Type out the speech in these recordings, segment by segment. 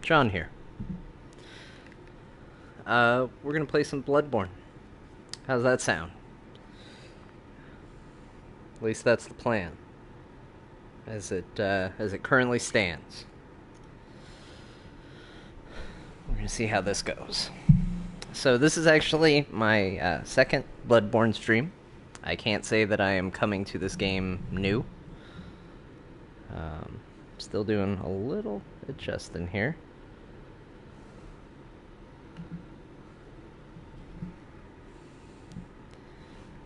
John here. We're gonna play some Bloodborne. How's that sound? At least that's the plan, as it currently stands. We're gonna see how this goes. So this is actually my second Bloodborne stream. I can't say that I am coming to this game new. Still doing a little adjusting here.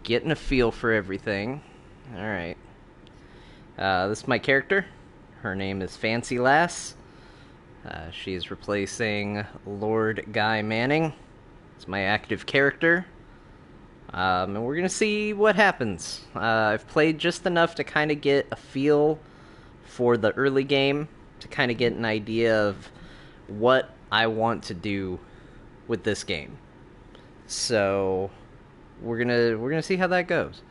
Getting a feel for everything. Alright. This is my character. Her name is Fancy Lass. She's replacing Lord Guy Manning. It's my active character. And we're going to see what happens. I've played just enough to kind of get a feel for the early game, to kind of get an idea of what I want to do with this game. So we're gonna see how that goes.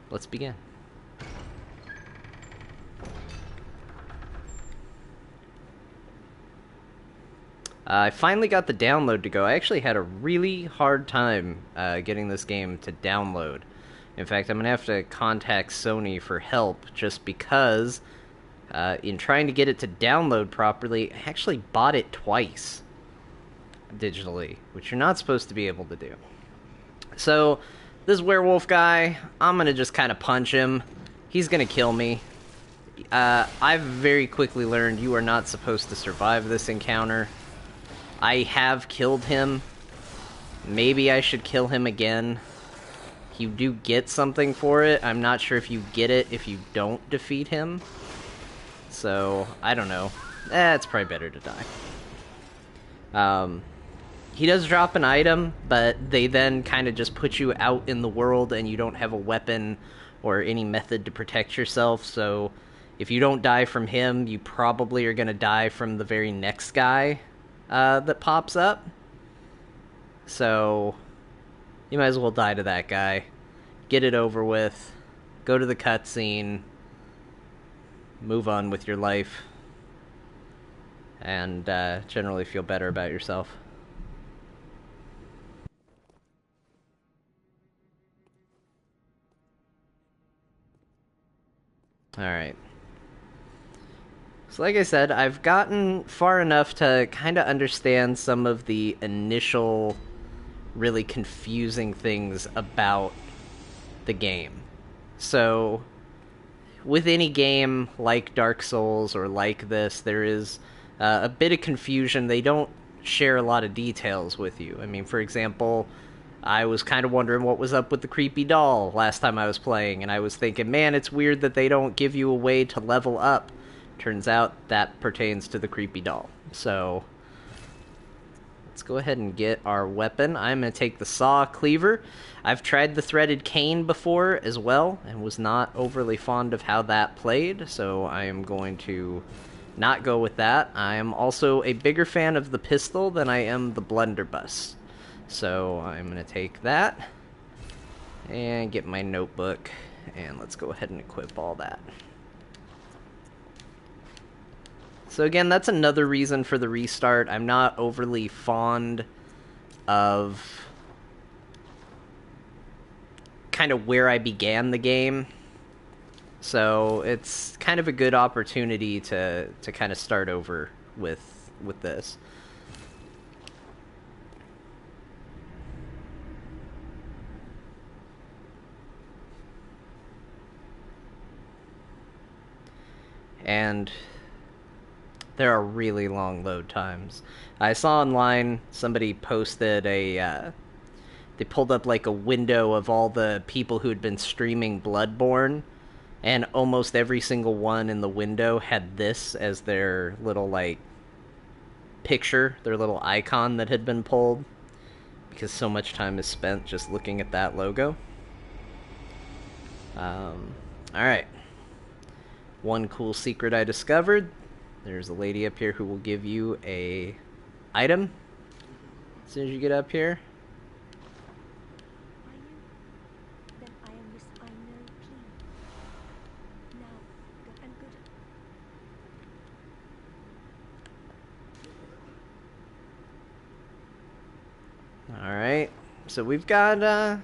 Let's begin. I finally got the download to go. I actually had a really hard time getting this game to download. In fact, I'm going to have to contact Sony for help just because in trying to get it to download properly, I actually bought it twice digitally, which you're not supposed to be able to do. So, this werewolf guy, I'm going to just kind of punch him. He's going to kill me. I've very quickly learned you are not supposed to survive this encounter. I have killed him. Maybe I should kill him again. You do get something for it. I'm not sure if you get it if you don't defeat him. So, I don't know. It's probably better to die. He does drop an item, but they then kind of just put you out in the world and you don't have a weapon or any method to protect yourself. So, if you don't die from him, you probably are going to die from the very next guy that pops up. So you might as well die to that guy. Get it over with. Go to the cutscene. Move on with your life. And generally feel better about yourself. Alright. So like I said, I've gotten far enough to kind of understand some of the initial really confusing things about the game. So, with any game like Dark Souls or like this, there is a bit of confusion. They don't share a lot of details with you. I mean, for example, I was kind of wondering what was up with the creepy doll last time I was playing, and I was thinking, man, it's weird that they don't give you a way to level up. Turns out that pertains to the creepy doll. So let's go ahead and get our weapon. I'm going to take the saw cleaver. I've tried the threaded cane before as well, and was not overly fond of how that played, so I am going to not go with that. I am also a bigger fan of the pistol than I am the blunderbuss. So I'm going to take that, and get my notebook, and let's go ahead and equip all that. So again, that's another reason for the restart. I'm not overly fond of kind of where I began the game. So it's kind of a good opportunity to kind of start over with this. And there are really long load times. I saw online somebody posted they pulled up like a window of all the people who had been streaming Bloodborne, and almost every single one in the window had this as their little like picture, their little icon that had been pulled, because so much time is spent just looking at that logo. Alright. One cool secret I discovered. There's a lady up here who will give you a item as soon as you get up here. So we've got,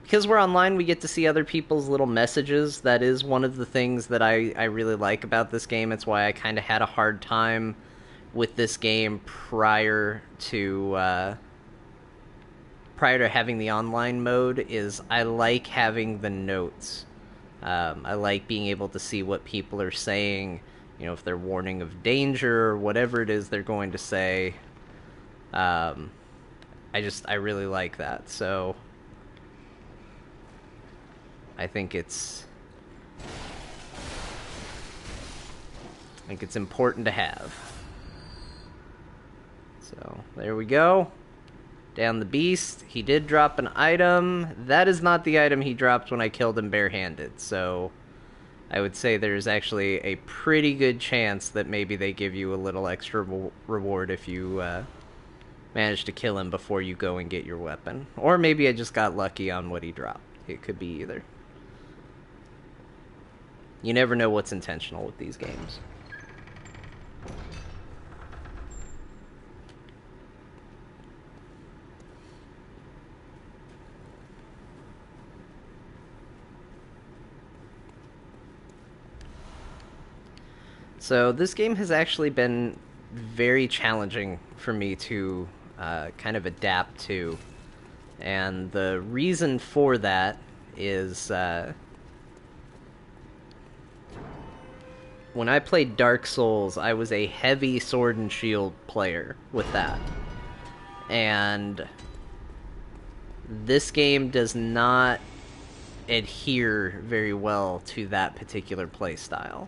because we're online, we get to see other people's little messages. That is one of the things that I really like about this game. It's why I kind of had a hard time with this game prior to having the online mode. Is I like having the notes. I like being able to see what people are saying, if they're warning of danger or whatever it is they're going to say. I really like that. So I think it's important to have. So there we go. Down the beast. He did drop an item. That is not the item he dropped when I killed him barehanded. So I would say there's actually a pretty good chance that maybe they give you a little extra reward if you manage to kill him before you go and get your weapon. Or maybe I just got lucky on what he dropped. It could be either. You never know what's intentional with these games. So this game has actually been very challenging for me to kind of adapt to. And the reason for that is when I played Dark Souls, I was a heavy sword and shield player with that. And this game does not adhere very well to that particular playstyle.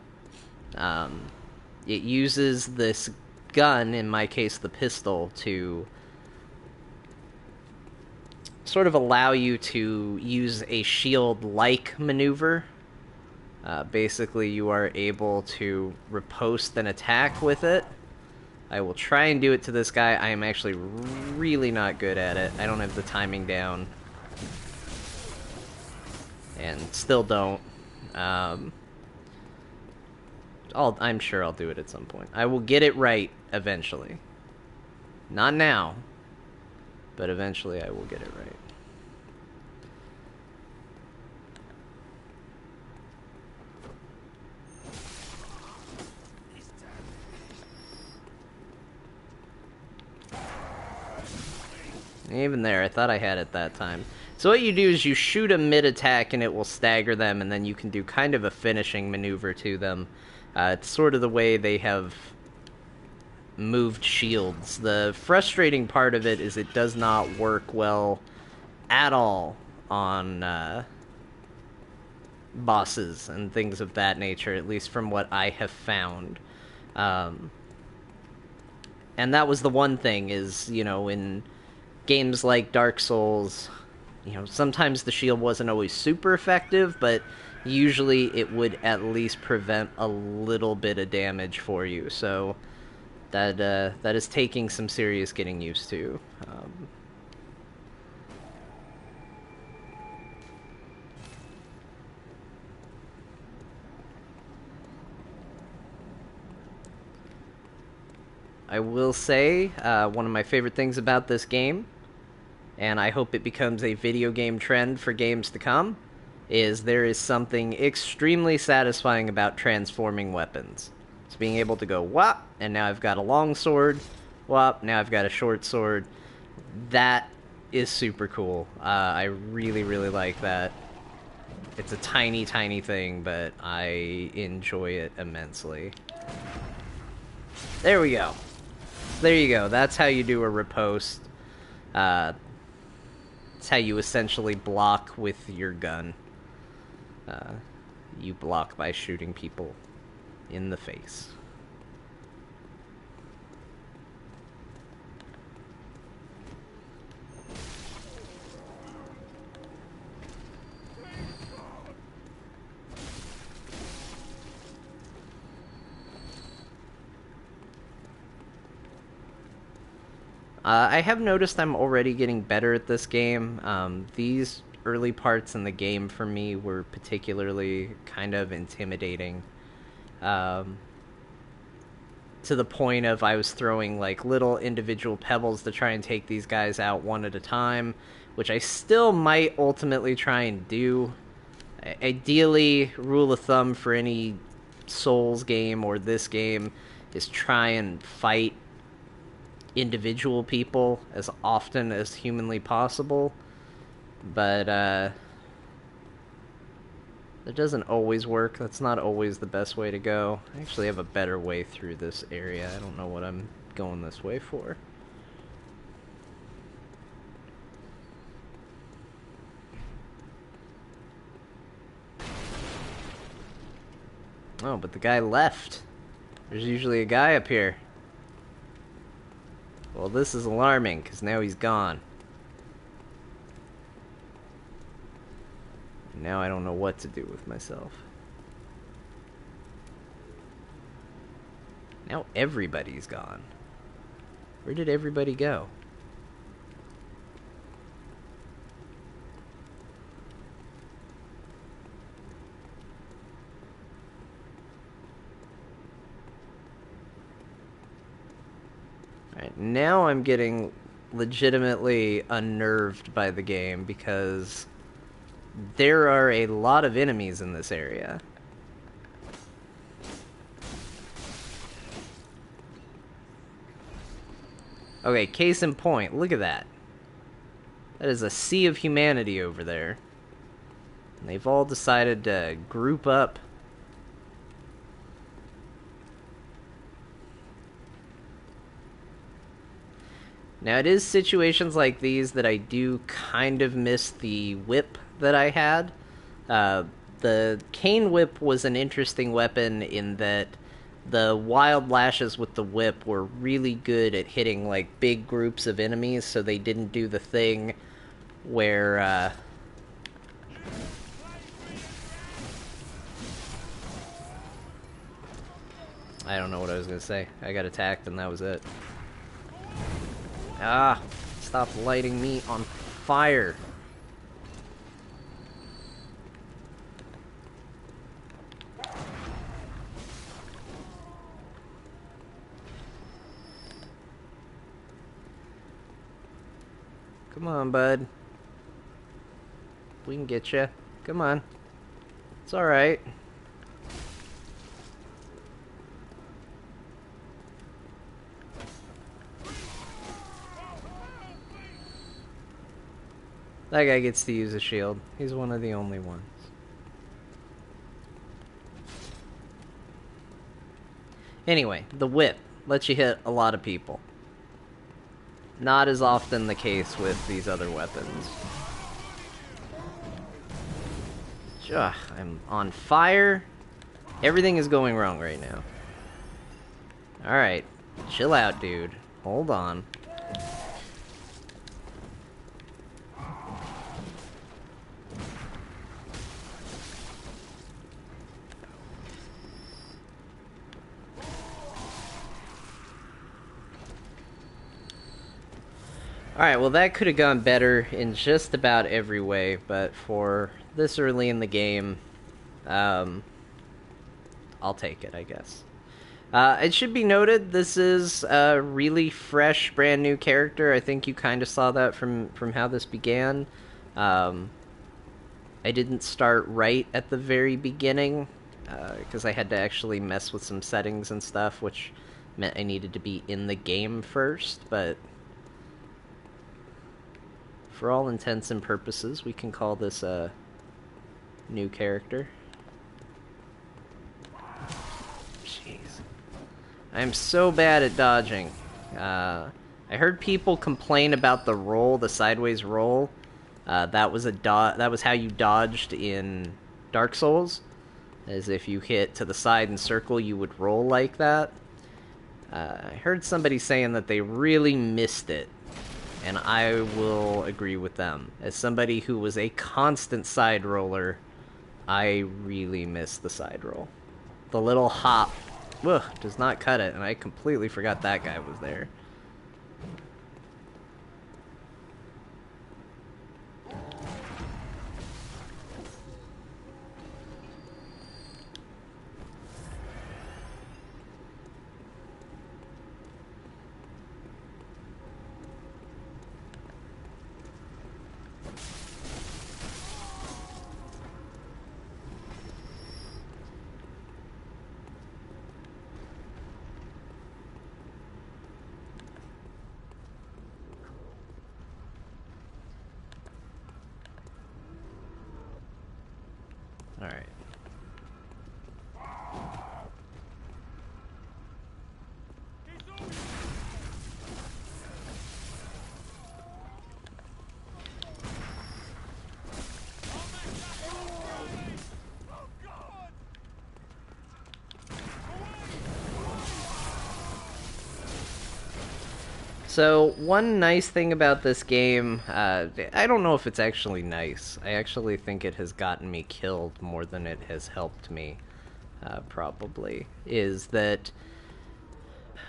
It uses this gun, in my case the pistol, to sort of allow you to use a shield-like maneuver. Basically, you are able to riposte an attack with it. I will try and do it to this guy. I am actually really not good at it. I don't have the timing down. And still don't. I'm sure I'll do it at some point. I will get it right eventually. Not now, but eventually I will get it right. Even there, I thought I had it that time. So what you do is you shoot a mid-attack and it will stagger them, and then you can do kind of a finishing maneuver to them. It's sort of the way they have moved shields. The frustrating part of it is it does not work well at all on bosses and things of that nature, at least from what I have found. And that was the one thing is, in games like Dark Souls, sometimes the shield wasn't always super effective, but usually it would at least prevent a little bit of damage for you. So that is taking some serious getting used to. I will say one of my favorite things about this game, and I hope it becomes a video game trend for games to come, is there is something extremely satisfying about transforming weapons. It's being able to go whop, and now I've got a long sword, whop, now I've got a short sword. That is super cool. I really, really like that. It's a tiny, tiny thing, but I enjoy it immensely. There we go. There you go. That's how you do a riposte. It's how you essentially block with your gun. You block by shooting people in the face. I have noticed I'm already getting better at this game. These early parts in the game for me were particularly kind of intimidating. to the point of I was throwing like little individual pebbles to try and take these guys out one at a time, which I still might ultimately try and do. Ideally, rule of thumb for any Souls game or this game is try and fight individual people as often as humanly possible. But that doesn't always work. That's not always the best way to go. I actually have a better way through this area. I don't know what I'm going this way for. Oh, but the guy left. There's usually a guy up here. Well, this is alarming, because now he's gone. Now I don't know what to do with myself. Now everybody's gone. Where did everybody go? Alright, now I'm getting legitimately unnerved by the game because there are a lot of enemies in this area. Okay, case in point, look at that. That is a sea of humanity over there. And they've all decided to group up. Now, it is situations like these that I do kind of miss the whip that I had. The cane whip was an interesting weapon in that the wild lashes with the whip were really good at hitting like big groups of enemies, so they didn't do the thing where I don't know what I was gonna say. I got attacked and that was it. Ah, stop lighting me on fire. Come on, bud. We can get you. Come on. It's alright. That guy gets to use a shield. He's one of the only ones. Anyway, the whip lets you hit a lot of people. Not as often the case with these other weapons. Ugh, I'm on fire. Everything is going wrong right now. Alright, chill out, dude. Hold on. Alright, well that could have gone better in just about every way, but for this early in the game, I'll take it, I guess. It should be noted, this is a really fresh, brand new character. I think you kind of saw that from how this began. I didn't start right at the very beginning, because I had to actually mess with some settings and stuff, which meant I needed to be in the game first, but for all intents and purposes, we can call this a new character. Jeez. I'm so bad at dodging. I heard people complain about the roll, the sideways roll. That was how you dodged in Dark Souls. As if you hit to the side and circle, you would roll like that. I heard somebody saying that they really missed it. And I will agree with them. As somebody who was a constant side roller, I really miss the side roll. The little hop, does not cut it, and I completely forgot that guy was there. Alright. So, one nice thing about this game, I don't know if it's actually nice. I actually think it has gotten me killed more than it has helped me, probably, is that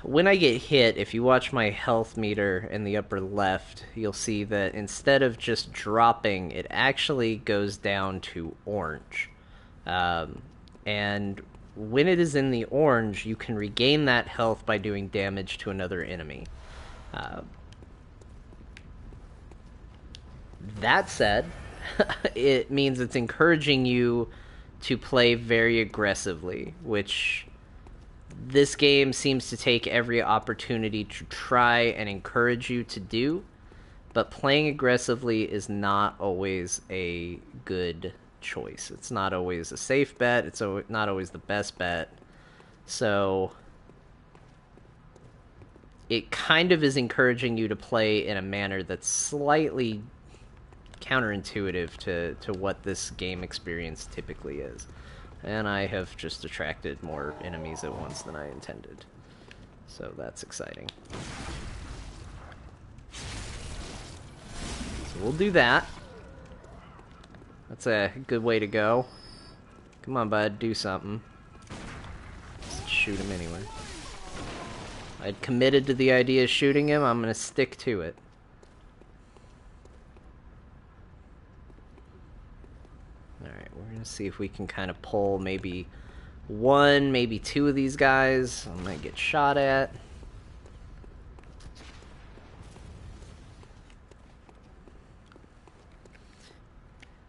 when I get hit, if you watch my health meter in the upper left, you'll see that instead of just dropping, it actually goes down to orange. And when it is in the orange, you can regain that health by doing damage to another enemy. That said, it means it's encouraging you to play very aggressively, which this game seems to take every opportunity to try and encourage you to do, but playing aggressively is not always a good choice. It's not always a safe bet, it's not always the best bet. So it kind of is encouraging you to play in a manner that's slightly counterintuitive to what this game experience typically is. And I have just attracted more enemies at once than I intended. So that's exciting. So we'll do that. That's a good way to go. Come on, bud, do something. Just shoot him anyway. I'd committed to the idea of shooting him, I'm gonna stick to it. Alright, we're gonna see if we can kind of pull maybe one, maybe two of these guys. I might get shot at.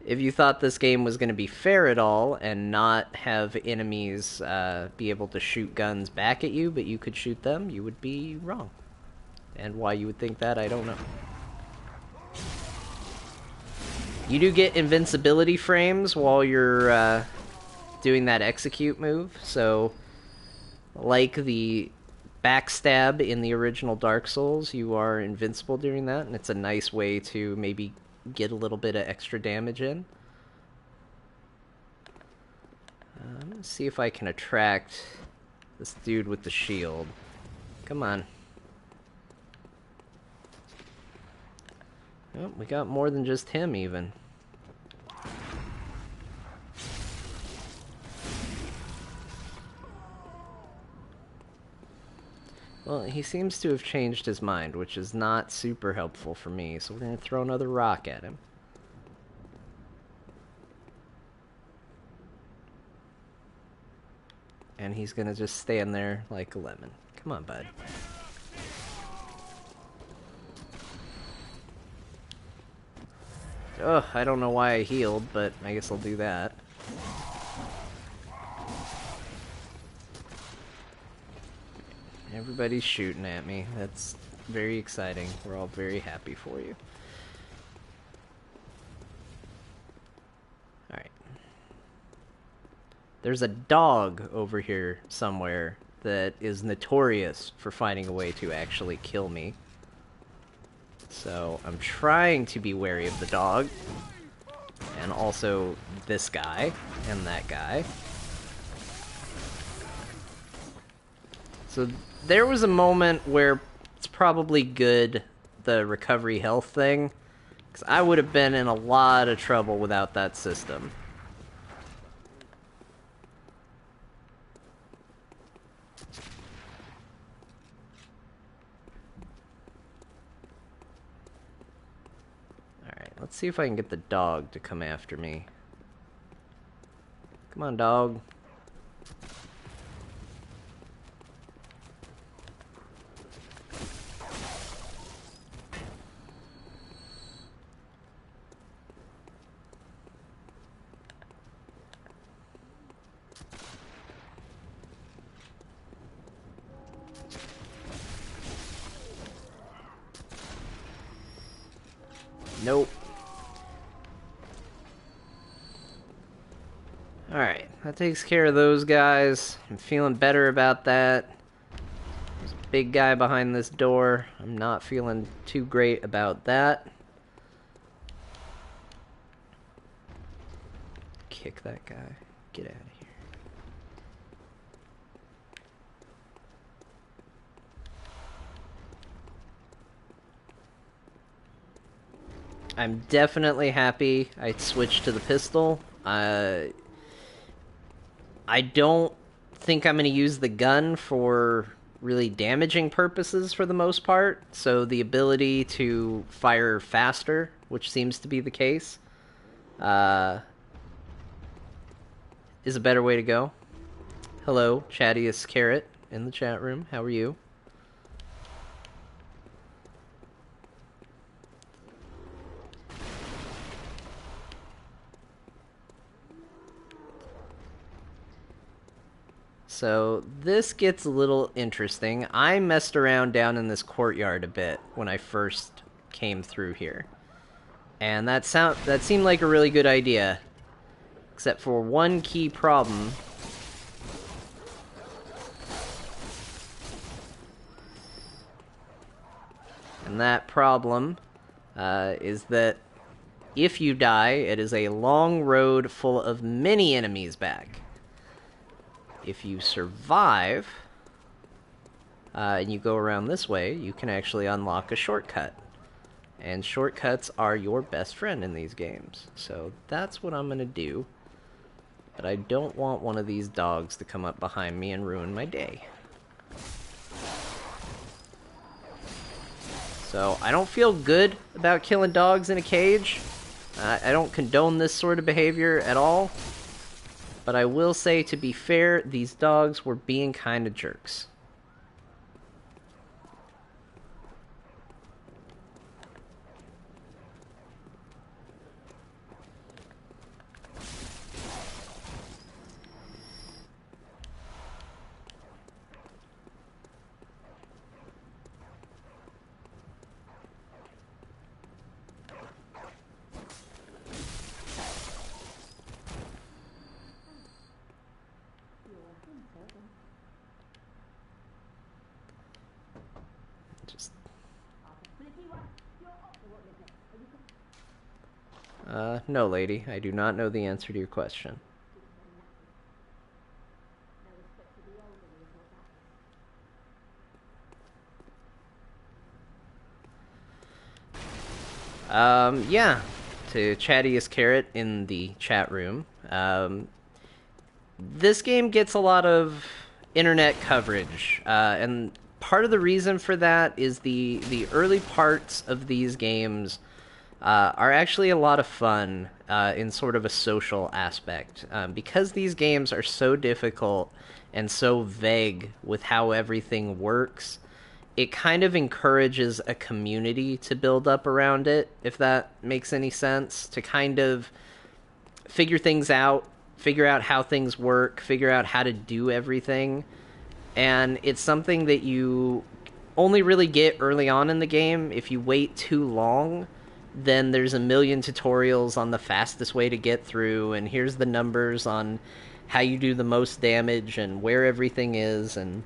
If you thought this game was going to be fair at all and not have enemies be able to shoot guns back at you, but you could shoot them, you would be wrong. And why you would think that, I don't know. You do get invincibility frames while you're doing that execute move, so like the backstab in the original Dark Souls, you are invincible during that, and it's a nice way to maybe get a little bit of extra damage in. I'm gonna see if I can attract this dude with the shield. Come on. Oh, we got more than just him, even. Well, he seems to have changed his mind, which is not super helpful for me, so we're going to throw another rock at him. And he's going to just stand there like a lemon. Come on, bud. Ugh, I don't know why I healed, but I guess I'll do that. Everybody's shooting at me. That's very exciting. We're all very happy for you. Alright. There's a dog over here somewhere that is notorious for finding a way to actually kill me. So I'm trying to be wary of the dog. And also this guy and that guy. So there was a moment where it's probably good, the recovery health thing, because I would have been in a lot of trouble without that system. Alright, let's see if I can get the dog to come after me. Come on, dog. Nope. Alright, that takes care of those guys. I'm feeling better about that. There's a big guy behind this door. I'm not feeling too great about that. Kick that guy. Get out of here. I'm definitely happy I switched to the pistol. I don't think I'm going to use the gun for really damaging purposes for the most part. So the ability to fire faster, which seems to be the case, is a better way to go. Hello, Chattiest Carrot in the chat room. How are you? So this gets a little interesting. I messed around down in this courtyard a bit when I first came through here. And that seemed like a really good idea. Except for one key problem. And that problem is that if you die, it is a long road full of many enemies back. If you survive, and you go around this way, you can actually unlock a shortcut. And shortcuts are your best friend in these games. So that's what I'm going to do. But I don't want one of these dogs to come up behind me and ruin my day. So I don't feel good about killing dogs in a cage. I don't condone this sort of behavior at all. But I will say, to be fair, these dogs were being kind of jerks. No, lady. I do not know the answer to your question. Yeah. To Chattiest Carrot in the chat room. This game gets a lot of internet coverage, and part of the reason for that is the early parts of these games are actually a lot of fun in sort of a social aspect. Because these games are so difficult and so vague with how everything works, it kind of encourages a community to build up around it, if that makes any sense, to kind of figure things out, figure out how things work, figure out how to do everything. And it's something that you only really get early on in the game. If you wait too long, then there's a million tutorials on the fastest way to get through, and here's the numbers on how you do the most damage and where everything is, and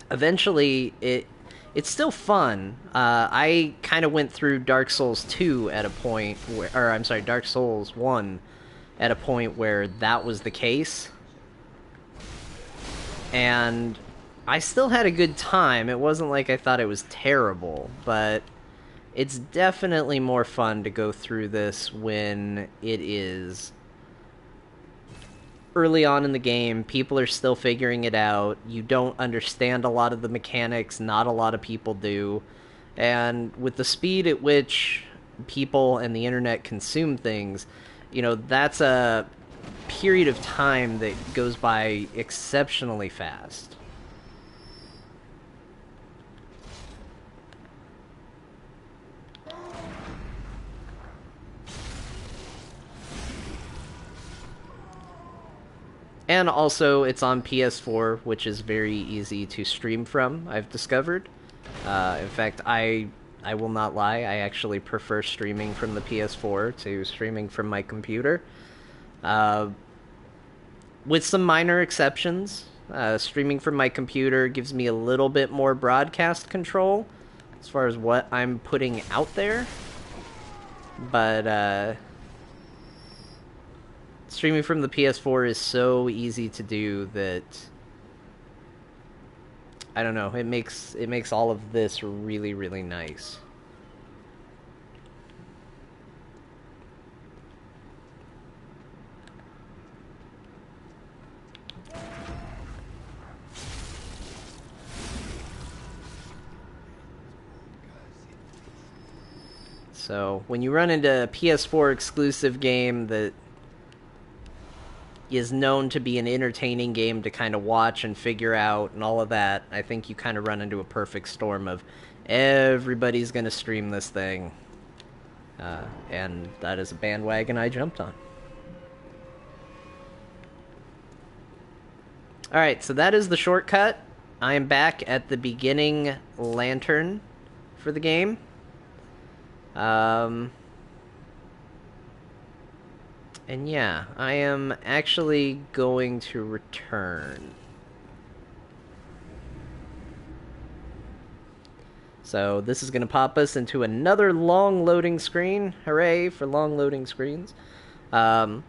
eventually it's still fun. I kind of went through Dark Souls 2 at a point where, or I'm sorry, Dark Souls 1 at a point where that was the case. And I still had a good time. It wasn't like I thought it was terrible, but it's definitely more fun to go through this when it is early on in the game. People are still figuring it out. You don't understand a lot of the mechanics. Not a lot of people do. And with the speed at which people and the internet consume things, you know, that's a period of time that goes by exceptionally fast. And also, it's on PS4, which is very easy to stream from, I've discovered. In fact, I will not lie, I actually prefer streaming from the PS4 to streaming from my computer. with some minor exceptions. Streaming from my computer gives me a little bit more broadcast control as far as what I'm putting out there. But streaming from the PS4 is so easy to do that I don't know, it makes all of this really, really nice. So when you run into a PS4 exclusive game that is known to be an entertaining game to kind of watch and figure out and all of that, I think you kind of run into a perfect storm of everybody's going to stream this thing. And that is a bandwagon I jumped on. Alright, so that is the shortcut. I am back at the beginning lantern for the game. And yeah, I am actually going to return. So this is going to pop us into another long loading screen. Hooray for long loading screens. And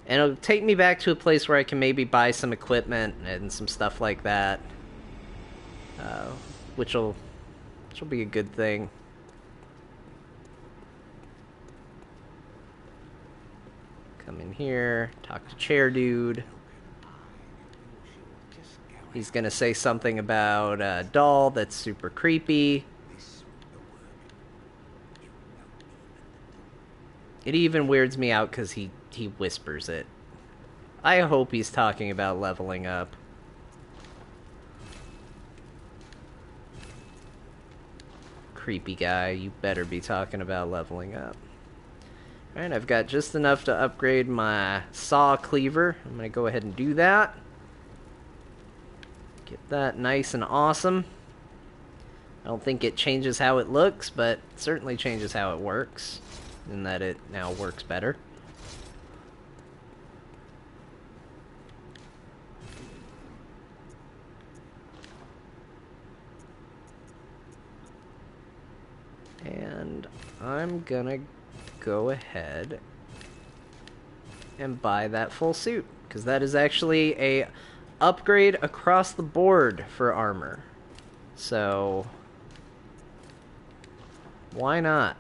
it'll take me back to a place where I can maybe buy some equipment and some stuff like that. Which will be a good thing. Come in here, talk to Chair Dude. He's gonna say something about a doll that's super creepy. It even weirds me out because he whispers it. I hope he's talking about leveling up. Creepy guy, you better be talking about leveling up. Alright, I've got just enough to upgrade my saw cleaver. I'm going to go ahead and do that. Get that nice and awesome. I don't think it changes how it looks, but it certainly changes how it works. In that it now works better. And I'm gonna go ahead and buy that full suit, because that is actually a upgrade across the board for armor. So why not?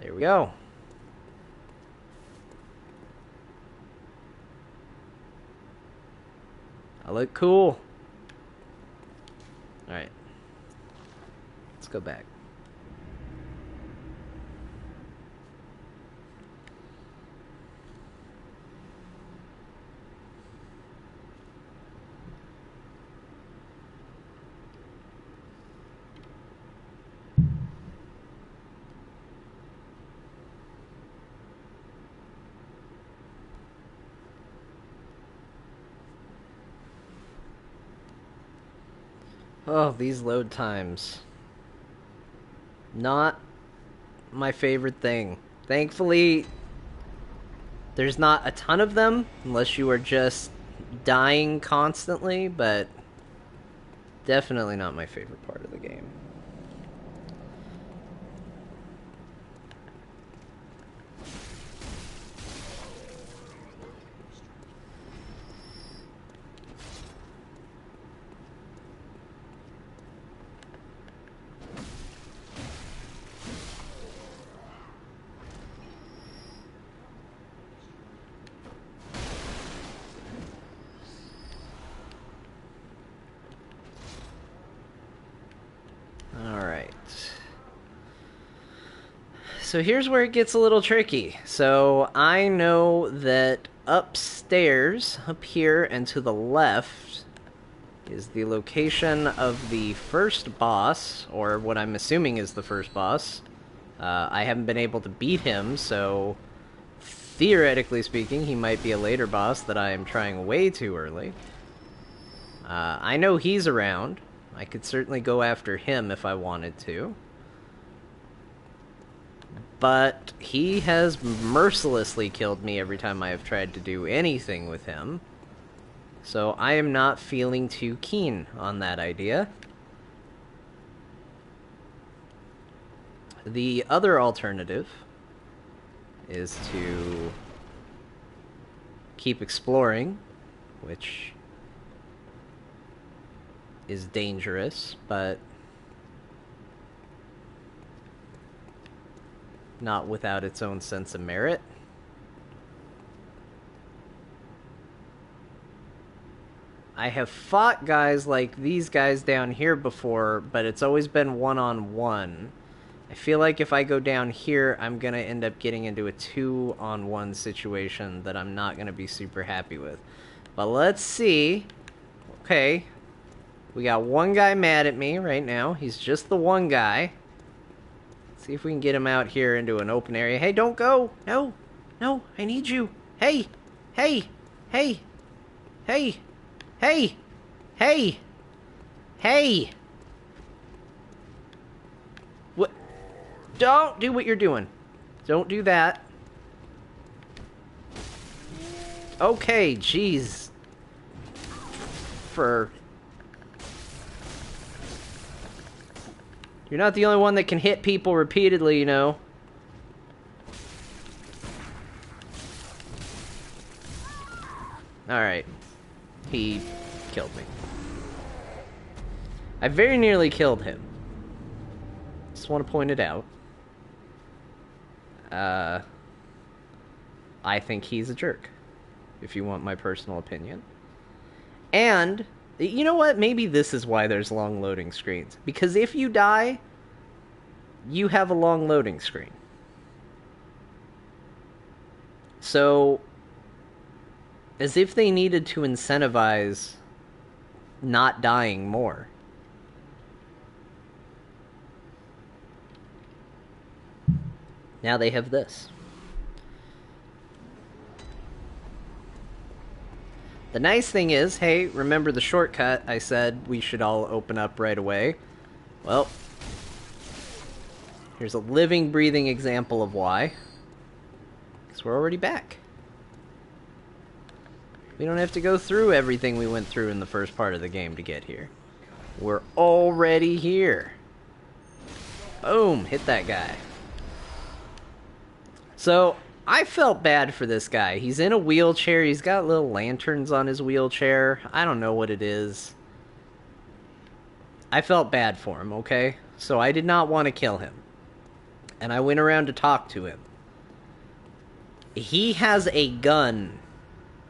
There we go. I look cool. Alright. Let's go back. Oh, these load times. Not my favorite thing. Thankfully, there's not a ton of them, unless you are just dying constantly, but definitely not my favorite part of the game. So here's where it gets a little tricky. So I know that upstairs, up here and to the left, is the location of the first boss, or what I'm assuming is the first boss. I haven't been able to beat him, so theoretically speaking, he might be a later boss that I am trying way too early. I know he's around. I could certainly go after him if I wanted to. But he has mercilessly killed me every time I have tried to do anything with him. So I am not feeling too keen on that idea. The other alternative is to keep exploring, which is dangerous, but not without its own sense of merit. I have fought guys like these guys down here before, but it's always been one-on-one. I feel like if I go down here, I'm going to end up getting into a 2-on-1 situation that I'm not going to be super happy with. But let's see. Okay. We got one guy mad at me right now. He's just the one guy. Let's see if we can get him out here into an open area. Hey, don't go! No! No, I need you! Hey! Hey! Hey! Hey! Hey! Hey! Hey! What? Don't do what you're doing. Don't do that. Okay, jeez. You're not the only one that can hit people repeatedly, you know. Alright. He killed me. I very nearly killed him. Just want to point it out. I think he's a jerk, if you want my personal opinion. And, you know what? Maybe this is why there's long loading screens. Because if you die, you have a long loading screen. So, as if they needed to incentivize not dying more. Now they have this. The nice thing is, hey, remember the shortcut I said we should all open up right away? Well, here's a living, breathing example of why. Because we're already back. We don't have to go through everything we went through in the first part of the game to get here. We're already here. Boom, hit that guy. So, I felt bad for this guy. He's in a wheelchair. He's got little lanterns on his wheelchair. I don't know what it is. I felt bad for him, okay? So I did not want to kill him. And I went around to talk to him. He has a gun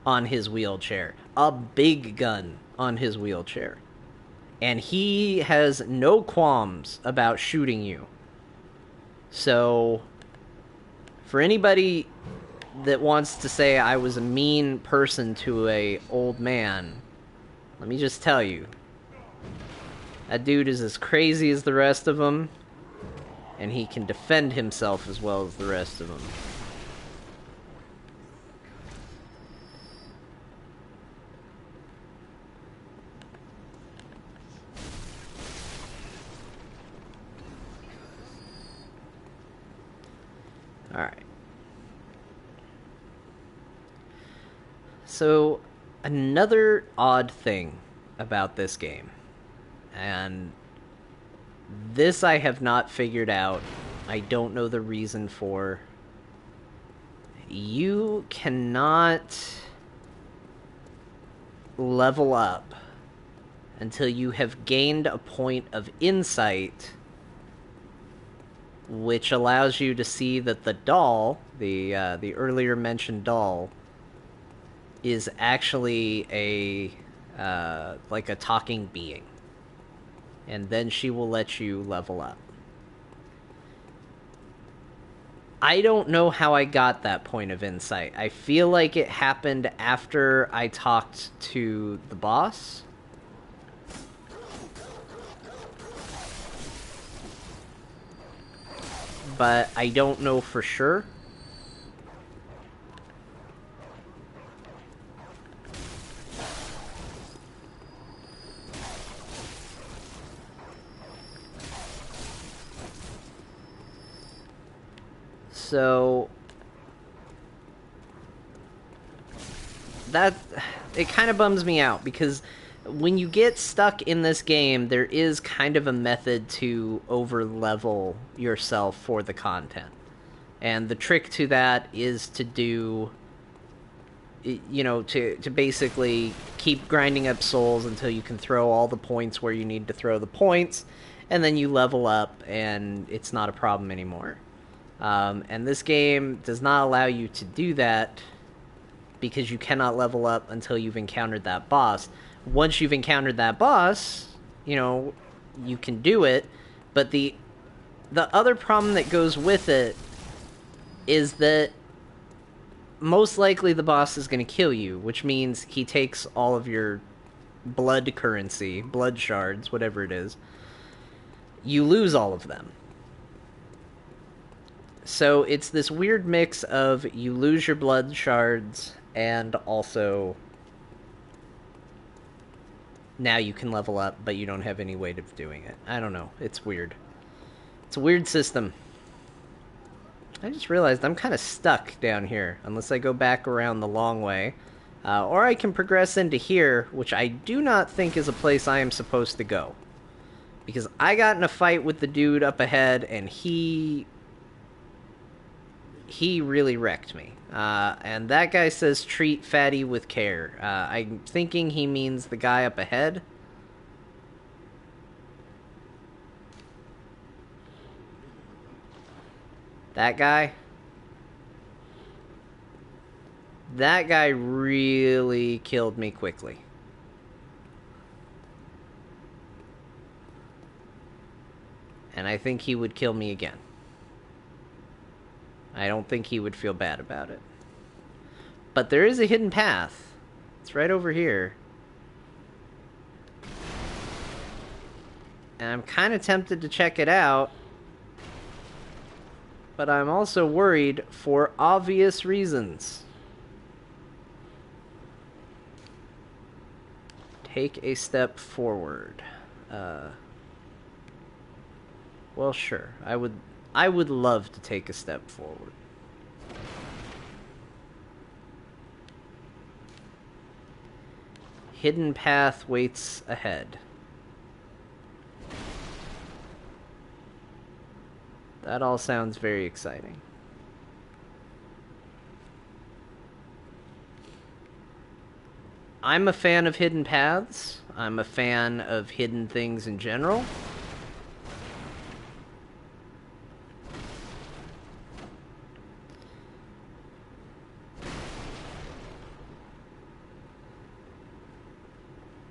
on his wheelchair. A big gun on his wheelchair. And he has no qualms about shooting you. So, for anybody that wants to say I was a mean person to a old man, let me just tell you, that dude is as crazy as the rest of them, and he can defend himself as well as the rest of them. Alright. So, another odd thing about this game, and this I have not figured out, I don't know the reason for. You cannot level up until you have gained a point of insight, which allows you to see that the doll, the earlier mentioned doll, is actually a like a talking being, and then she will let you level up. I don't know how I got that point of insight. I feel like it happened after I talked to the boss. But I don't know for sure. So that it kind of bums me out because when you get stuck in this game, there is kind of a method to over level yourself for the content. And the trick to that is to do, to basically keep grinding up souls until you can throw all the points where you need to throw the points, and then you level up, and it's not a problem anymore. And this game does not allow you to do that because you cannot level up until you've encountered that boss. Once you've encountered that boss, you can do it, but the other problem that goes with it is that most likely the boss is going to kill you, which means he takes all of your blood currency, blood shards, whatever it is. You lose all of them. So it's this weird mix of you lose your blood shards and also now you can level up, but you don't have any way of doing it. I don't know. It's weird. It's a weird system. I just realized I'm kind of stuck down here, unless I go back around the long way. Or I can progress into here, which I do not think is a place I am supposed to go. Because I got in a fight with the dude up ahead, and he really wrecked me. And that guy says treat fatty with care. I'm thinking he means the guy up ahead. That guy? That guy really killed me quickly. And I think he would kill me again. I don't think he would feel bad about it. But there is a hidden path. It's right over here. And I'm kind of tempted to check it out. But I'm also worried for obvious reasons. Take a step forward. Well, sure. I would love to take a step forward. Hidden path waits ahead. That all sounds very exciting. I'm a fan of hidden paths. I'm a fan of hidden things in general.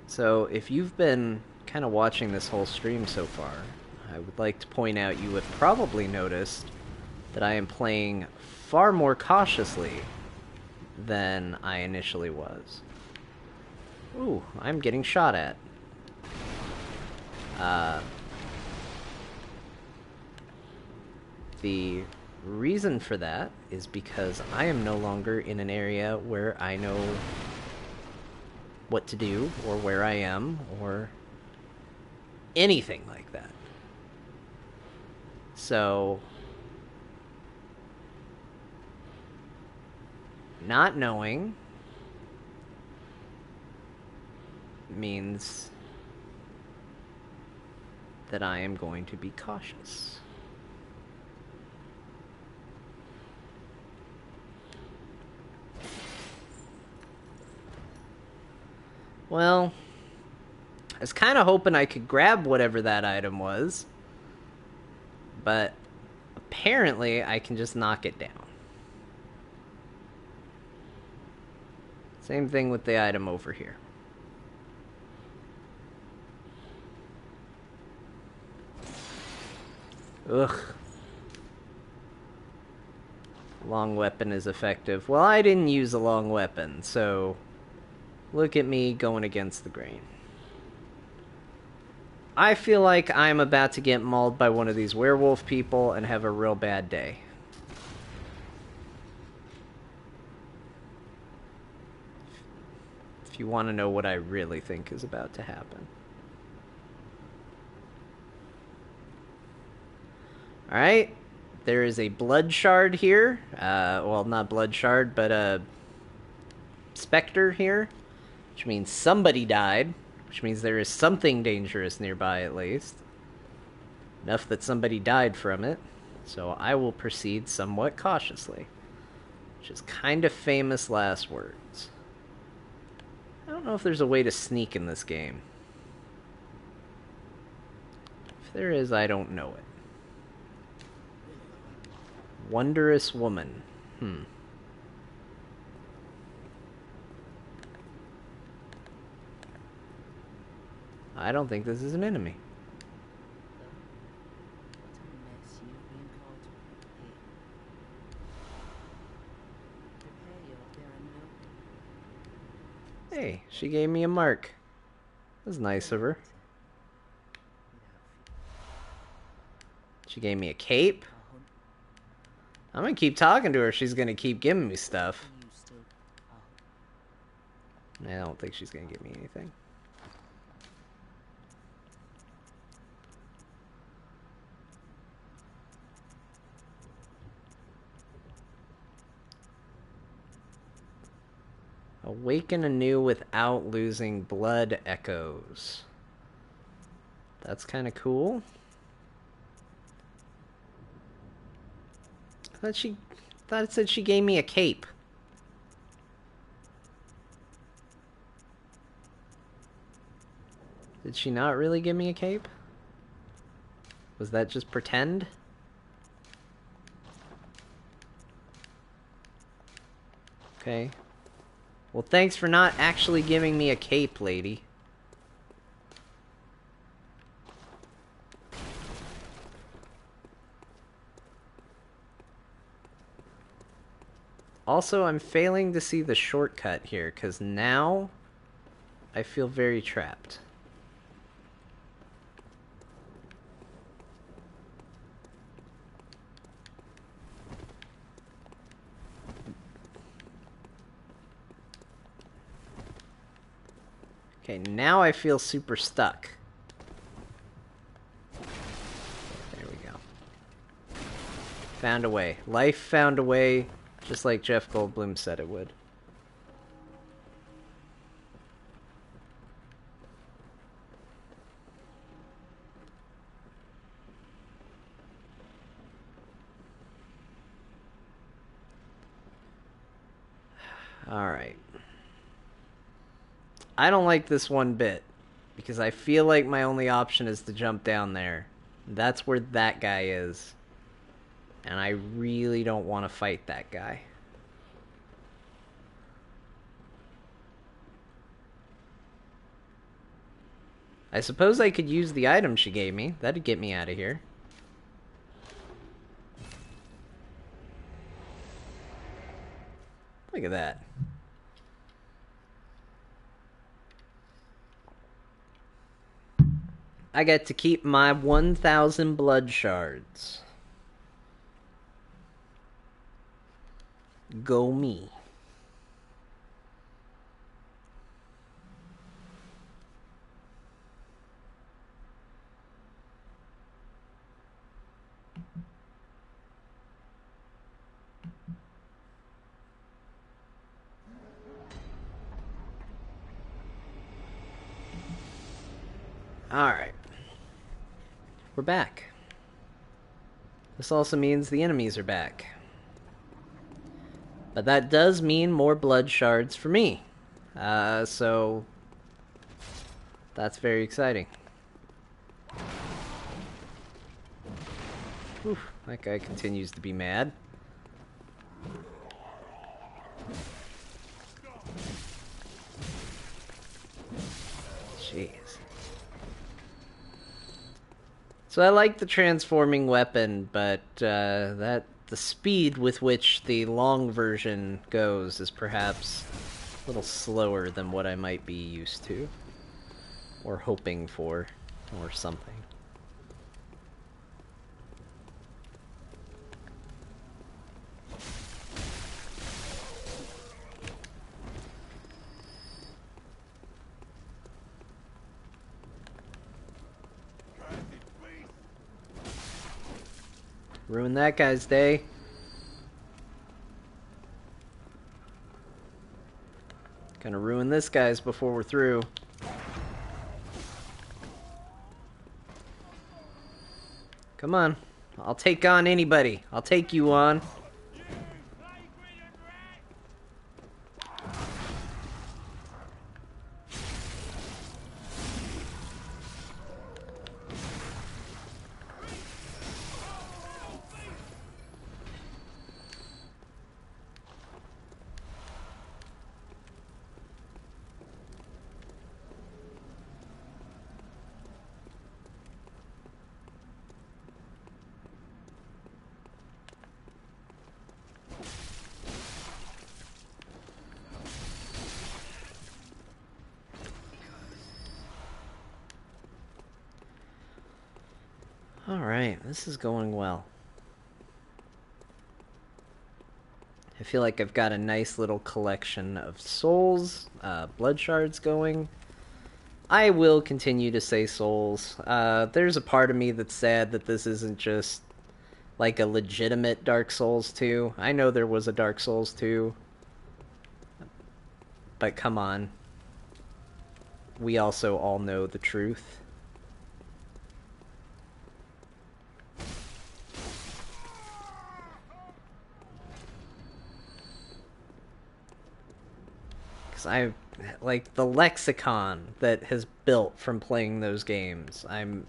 So, if you've been kind of watching this whole stream so far, I would like to point out you have probably noticed that I am playing far more cautiously than I initially was. Ooh, I'm getting shot at. The reason for that is because I am no longer in an area where I know what to do, or where I am, or anything like that. So, not knowing means that I am going to be cautious. Well, I was kind of hoping I could grab whatever that item was, but apparently I can just knock it down. Same thing with the item over here. Ugh. Long weapon is effective. Well, I didn't use a long weapon, so look at me going against the grain. I feel like I'm about to get mauled by one of these werewolf people and have a real bad day. If you want to know what I really think is about to happen. Alright, There is a blood shard here. Well, not blood shard, but a specter here, which means somebody died, which means there is something dangerous nearby at least. Enough that somebody died from it. So I will proceed somewhat cautiously. Which is kind of famous last words. I don't know if there's a way to sneak in this game. If there is, I don't know it. Wondrous woman. I don't think this is an enemy. Hey, she gave me a mark. That was nice of her. She gave me a cape. I'm gonna keep talking to her. She's gonna keep giving me stuff. I don't think she's gonna give me anything. Awaken anew without losing blood echoes. That's kind of cool. I thought it said she gave me a cape. Did she not really give me a cape? Was that just pretend? Okay. Well, thanks for not actually giving me a cape, lady. Also, I'm failing to see the shortcut here, because now I feel very trapped. Okay, now I feel super stuck. There we go. Found a way. Life found a way, just like Jeff Goldblum said it would. Alright. I don't like this one bit, because I feel like my only option is to jump down there. That's where that guy is. And I really don't want to fight that guy. I suppose I could use the item she gave me. That'd get me out of here. Look at that. I get to keep my 1,000 blood shards. Go me. Alright. We're back. This also means the enemies are back. But that does mean more blood shards for me. So that's very exciting. Oof, that guy continues to be mad. Jeez. So I like the transforming weapon, but the speed with which the long version goes is perhaps a little slower than what I might be used to. Or hoping for, or something. Ruin that guy's day. Gonna ruin this guy's before we're through. Come on. I'll take on anybody. I'll take you on. Alright, this is going well. I feel like I've got a nice little collection of souls, blood shards going. I will continue to say souls. There's a part of me that's sad that this isn't just like a legitimate Dark Souls 2. I know there was a Dark Souls 2. But come on. We also all know the truth. I like the lexicon that has built from playing those games. I'm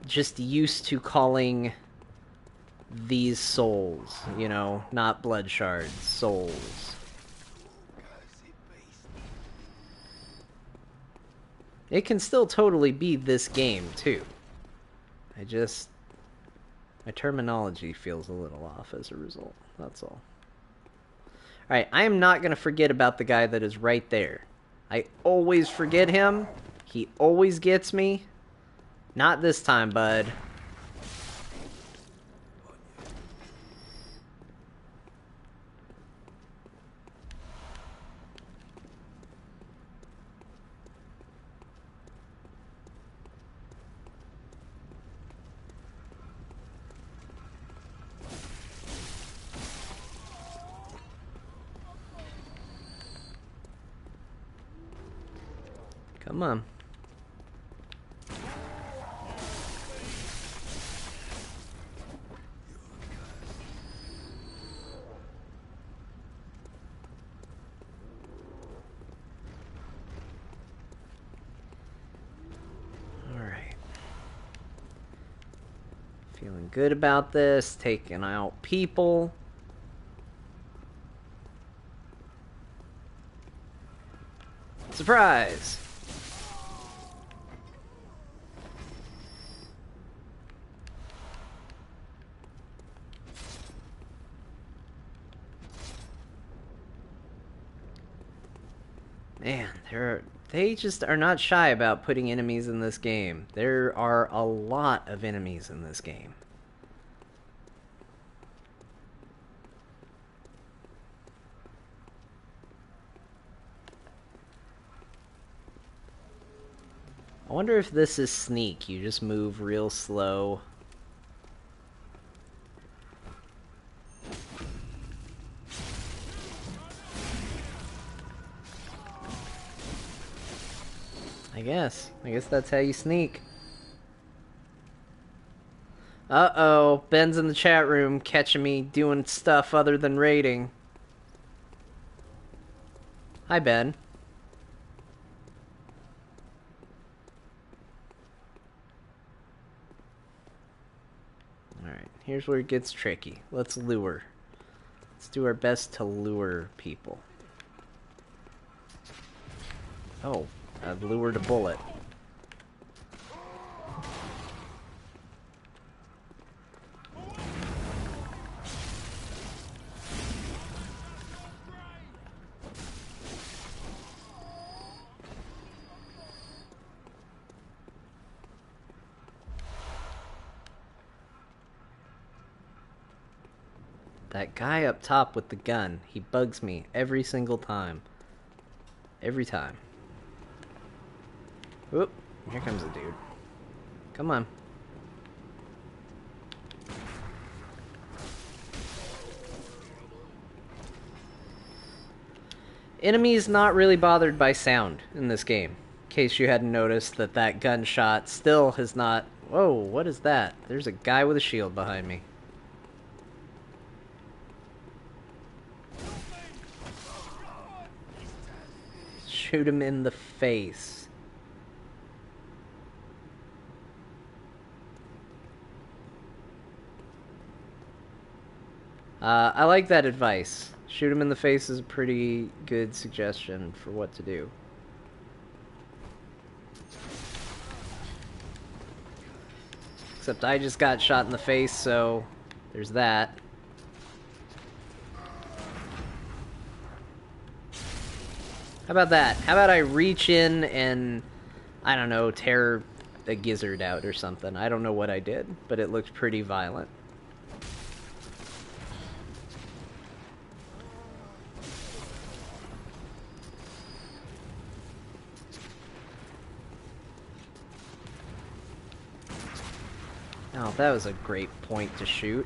just used to calling these souls, you know, not blood shards, souls. It can still totally be this game too. My terminology feels a little off as a result. That's all. Alright, I am not going to forget about the guy that is right there. I always forget him. He always gets me. Not this time, bud. Come on. Alright. Feeling good about this. Taking out people. Surprise! Man, they just are not shy about putting enemies in this game. There are a lot of enemies in this game. I wonder if this is sneak. You just move real slow. I guess that's how you sneak. Uh-oh, Ben's in the chat room catching me doing stuff other than raiding. Hi, Ben. Alright, here's where it gets tricky. Let's lure. Let's do our best to lure people. Oh. I've lured a bullet. That guy up top with the gun, he bugs me every single time. Every time. Whoop, here comes a dude. Come on. Enemies not really bothered by sound in this game. In case you hadn't noticed that gunshot still has not... Whoa, what is that? There's a guy with a shield behind me. Shoot him in the face. I like that advice. Shoot him in the face is a pretty good suggestion for what to do. Except I just got shot in the face, so there's that. How about that? How about I reach in and, I don't know, tear a gizzard out or something. I don't know what I did, but it looked pretty violent. Oh, that was a great point to shoot.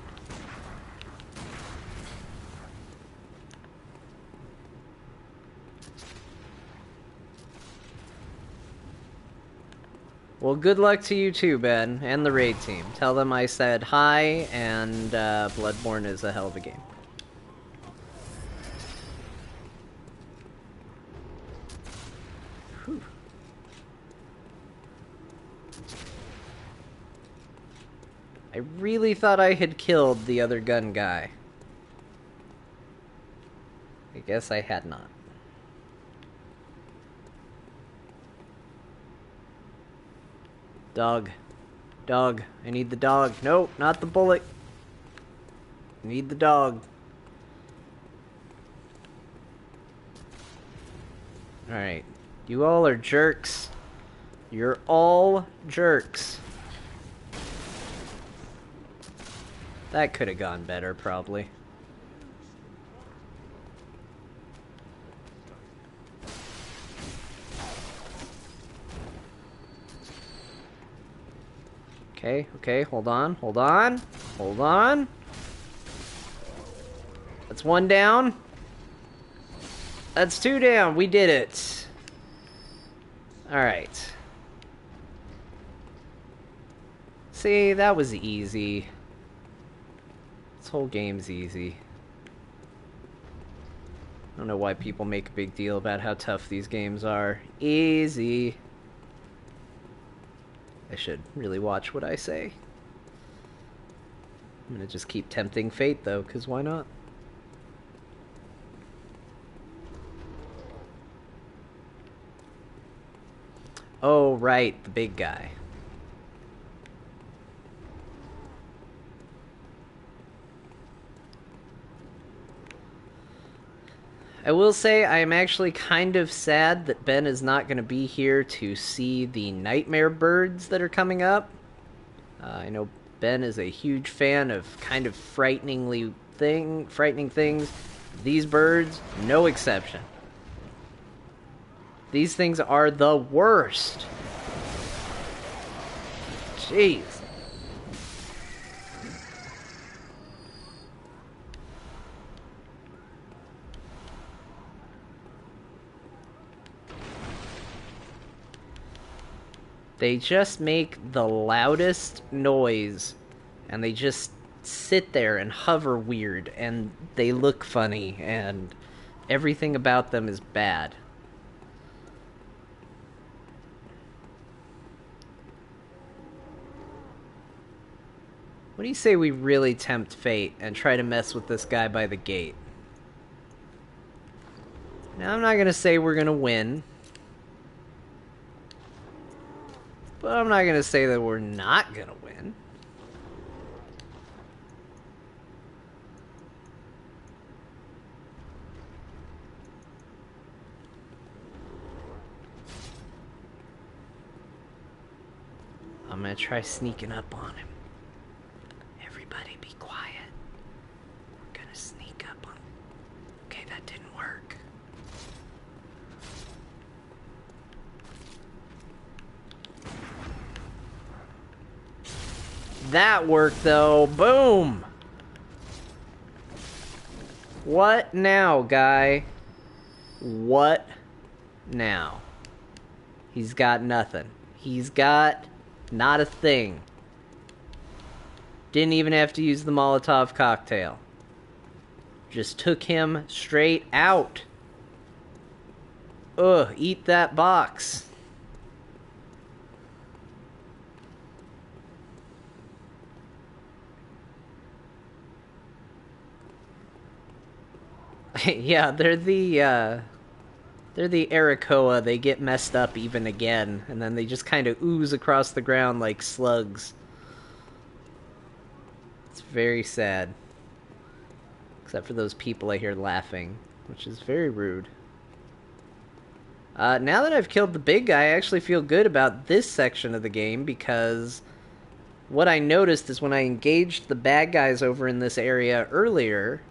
Well, good luck to you too, Ben, and the raid team. Tell them I said hi, and Bloodborne is a hell of a game. Whew. I really thought I had killed the other gun guy. I guess I had not. Dog. Dog. I need the dog. Nope, not the bullet. I need the dog. Alright. You all are jerks. You're all jerks. That could have gone better, probably. Okay, okay, hold on, hold on, hold on. That's one down. That's two down, we did it. Alright. See, that was easy. This whole game's easy. I don't know why people make a big deal about how tough these games are. Easy. I should really watch what I say. I'm gonna just keep tempting fate, though, because why not? Oh, right, the big guy. I will say I am actually kind of sad that Ben is not going to be here to see the nightmare birds that are coming up. I know Ben is a huge fan of kind of frightening things. These birds, no exception. These things are the worst. Jeez. They just make the loudest noise, and they just sit there and hover weird, and they look funny, and everything about them is bad. What do you say we really tempt fate and try to mess with this guy by the gate? Now, I'm not gonna say we're gonna win. But I'm not going to say that we're not going to win. I'm going to try sneaking up on him. Everybody be quiet. We're going to sneak up on him. Okay, that didn't work. That worked, though. Boom! What now, guy? What now? He's got nothing. He's got not a thing. Didn't even have to use the Molotov cocktail. Just took him straight out. Ugh, eat that box. Yeah, they're the Arakoa. They get messed up even again, and then they just kind of ooze across the ground like slugs. It's very sad. Except for those people I hear laughing, which is very rude. Now that I've killed the big guy, I actually feel good about this section of the game, because what I noticed is when I engaged the bad guys over in this area earlier,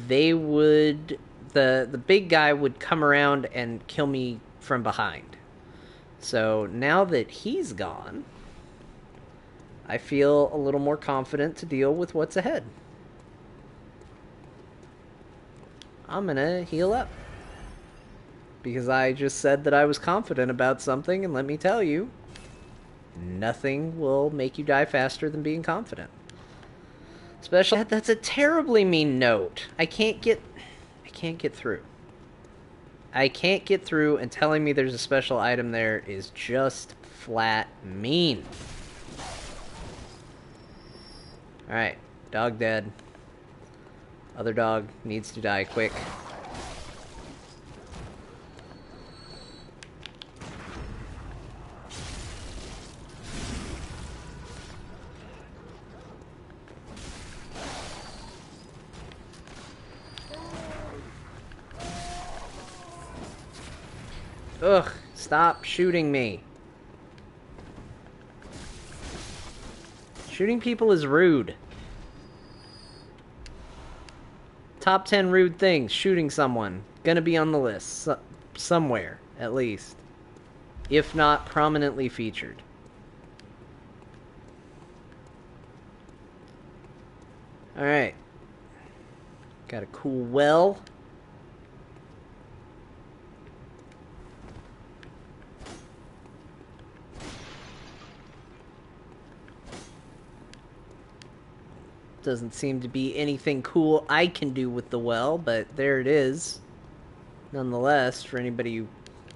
they would... The big guy would come around and kill me from behind. So now that he's gone, I feel a little more confident to deal with what's ahead. I'm gonna heal up. Because I just said that I was confident about something, and let me tell you, nothing will make you die faster than being confident. Especially, that's a terribly mean note. I can't get through. I can't get through, and telling me there's a special item there is just flat mean. Alright, dog dead. Other dog needs to die quick. Ugh, stop shooting me. Shooting people is rude. Top 10 rude things. Shooting someone. Gonna be on the list. Somewhere, at least. If not prominently featured. Alright. Got a cool well. Doesn't seem to be anything cool I can do with the well, but there it is. Nonetheless, for anybody who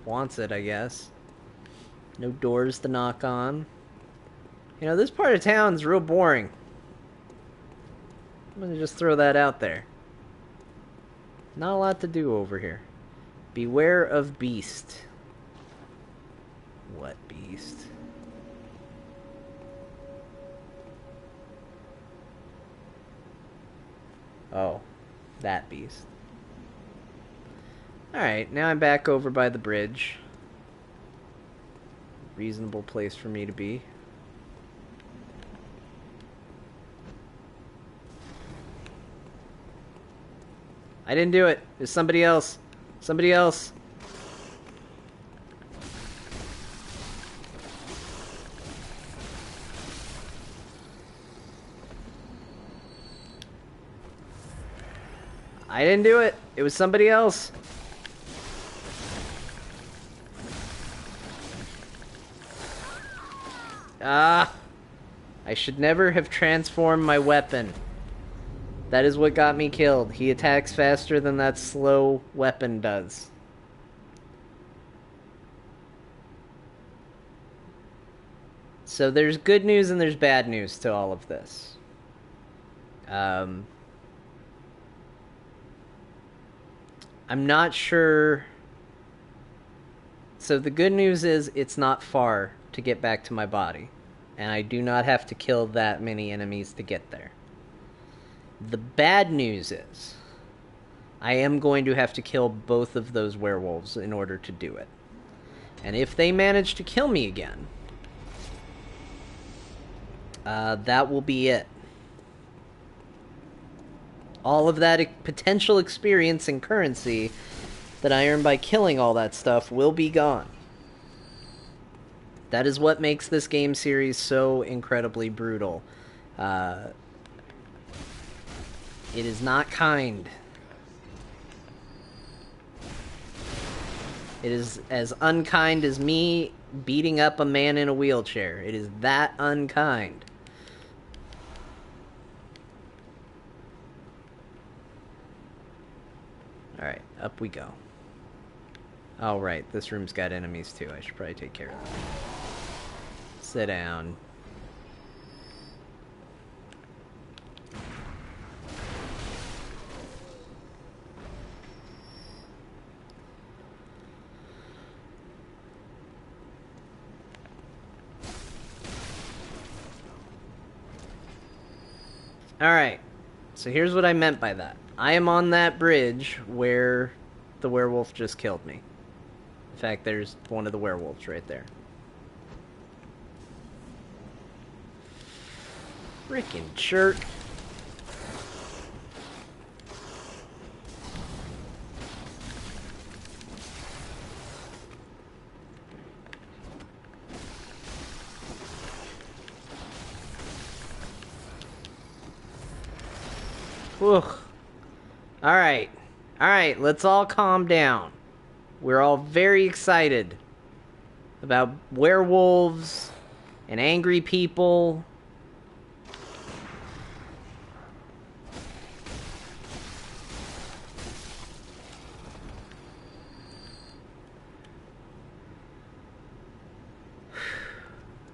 wants it, I guess. No doors to knock on. You know, this part of town's real boring. I'm gonna just throw that out there. Not a lot to do over here. Beware of beast. What beast? Oh, that beast. Alright, now I'm back over by the bridge. Reasonable place for me to be. I didn't do it. There's somebody else. Somebody else. I didn't do it. It was somebody else. Ah. I should never have transformed my weapon. That is what got me killed. He attacks faster than that slow weapon does. So there's good news and there's bad news to all of this. I'm not sure. So the good news is it's not far to get back to my body. And I do not have to kill that many enemies to get there. The bad news is I am going to have to kill both of those werewolves in order to do it. And if they manage to kill me again, that will be it. All of that potential experience and currency that I earned by killing all that stuff will be gone. That is what makes this game series so incredibly brutal. It is not kind. It is as unkind as me beating up a man in a wheelchair. It is that unkind. Alright, up we go. Oh, right, this room's got enemies too. I should probably take care of them. Sit down. Alright, so here's what I meant by that. I am on that bridge where the werewolf just killed me. In fact, there's one of the werewolves right there. Frickin' jerk. Whew. Alright. Alright, let's all calm down. We're all very excited about werewolves and angry people.